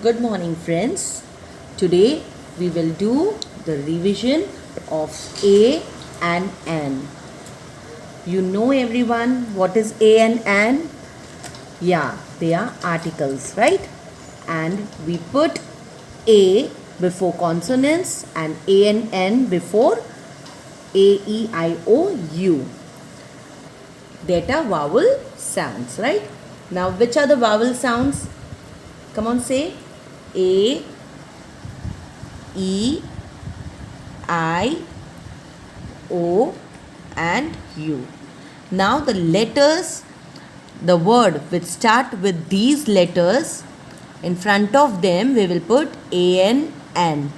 Good morning, friends. Today we will do the revision of A and N. You know, everyone, what is A and N? Yeah, they are articles, right? And we put A before consonants and A and N before A, E, I, O, U. That are vowel sounds, right? Now, which are the vowel sounds? Come on, say A, E, I, O and U. Now the letters, the word which start with these letters, in front of them we will put A N N,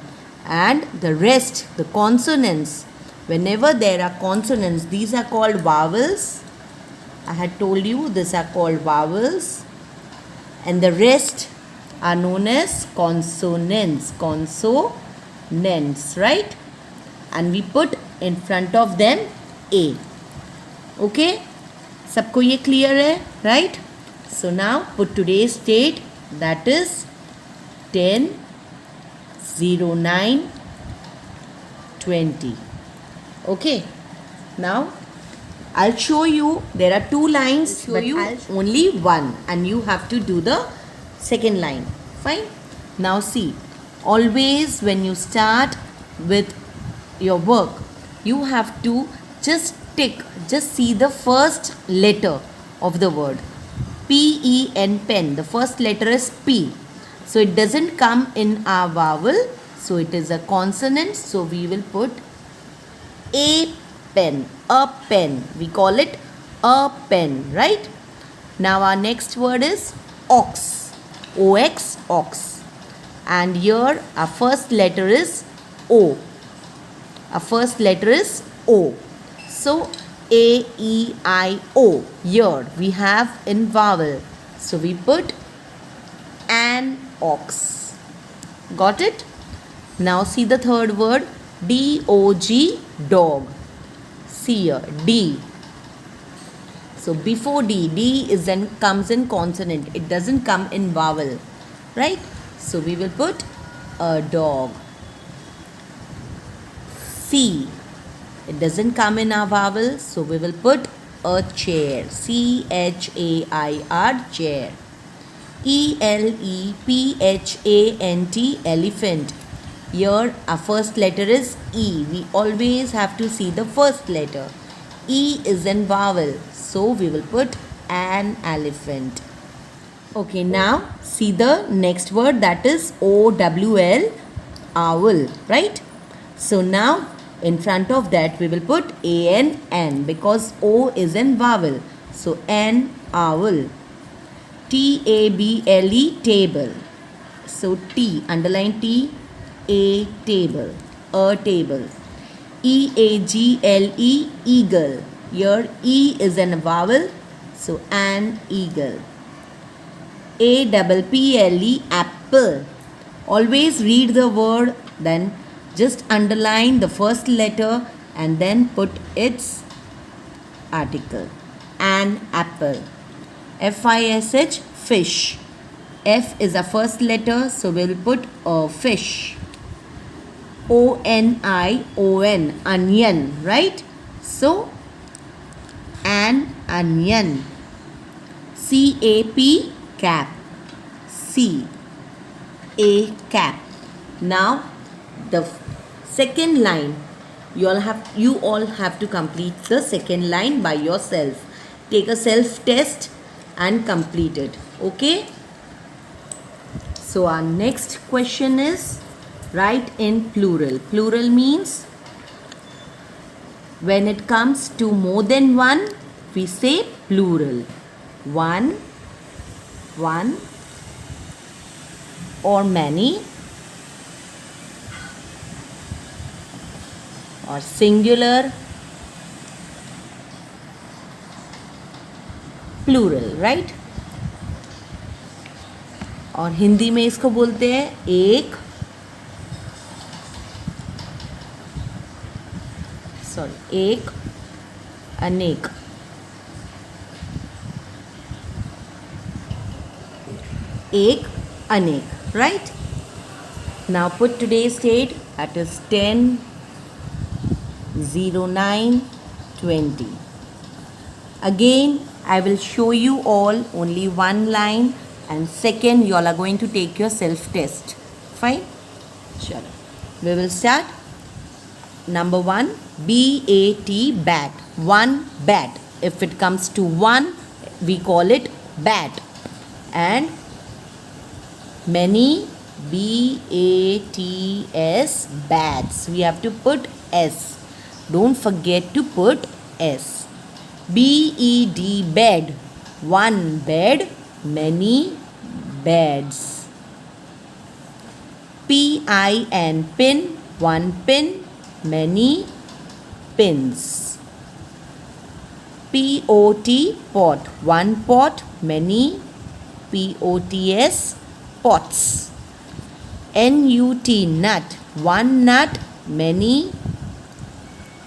and the rest, the consonants, whenever there are consonants, these are called vowels. I had told you these are called vowels, and the rest are known as consonants, right? And we put in front of them A. Okay, सबको ये clear है, right? So now put today's date, that is 10/09/20. Okay, now I'll show you, there are two lines, but only one, and you have to do the second line. Fine. Now see, always when you start with your work, you have to just see the first letter of the word. P-E-N, pen. The first letter is P. So it doesn't come in our vowel. So it is a consonant. So we will put a pen. A pen. We call it a pen, right? Now our next word is ox. O-X, ox. And here our first letter is O. Our first letter is O. So A-E-I-O. Here we have in vowel. So we put an ox. Got it? Now see the third word. D-O-G, dog. See here, D. So before D, comes in consonant. It doesn't come in vowel, right? So we will put a dog. C. It doesn't come in our vowel, so we will put a chair. C-H-A-I-R, chair. E-L-E-P-H-A-N-T, elephant. Here our first letter is E. We always have to see the first letter. E is in vowel, so we will put an elephant. Okay, now see the next word, that is O-W-L, owl, right? So now in front of that we will put A-N-N, because O is in vowel. So N, owl. T-A-B-L-E, table. So T, underline T, A, table, a table. E-A-G-L-E, eagle. Here E is in a vowel, so an eagle. A-P-P-L-E, apple. Always read the word, then just underline the first letter and then put its article. An apple. F-I-S-H, fish. F is a first letter, so we will put a fish. O-N-I-O-N, onion, right? So an onion. C-A-P, cap. C, a cap. Now the second line, you all have to complete the second line by yourself. Take a self test and complete it. Okay, so our next question is, write in plural. Plural means when it comes to more than one, we say plural. One, or many, or singular, plural, right? और हिंदी में इसको बोलते हैं एक, एक, अनेक. एक Anek, right? Now put today's date, that is 10, 09, 20. Again, I will show you all only one line, and second you all are going to take your self-test. Fine? Sure. We will start. Number 1, B-A-T, bat. One bat. If it comes to 1, we call it bat. And many, B-A-T-S, bats. We have to put S. Don't forget to put S. B-E-D, bed. One bed, many beds. P-I-N, pin. One pin, many pins. P-O-T, pot. One pot, many P-O-T-S, pots. N-U-T, nut. One nut, many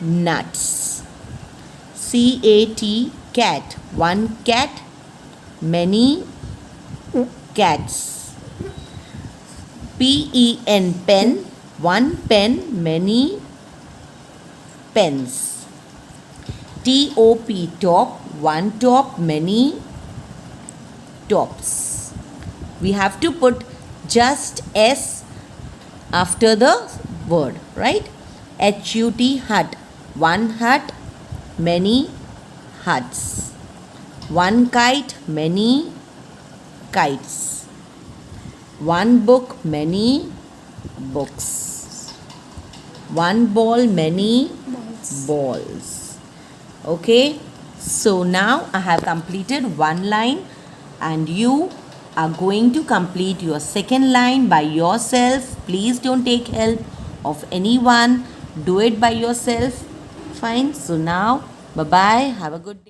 nuts. C-A-T, cat. One cat, many cats. P-E-N, pen. One pen, many pens. T-O-P, top. One top, many tops. We have to put just S after the word, right? H-U-T, hut. One hut, many huts. One kite, many kites. One book, many books. One ball, many balls. Okay, so now I have completed one line, and you are going to complete your second line by yourself. Please don't take help of anyone. Do it by yourself. Fine. So now, bye-bye. Have a good day.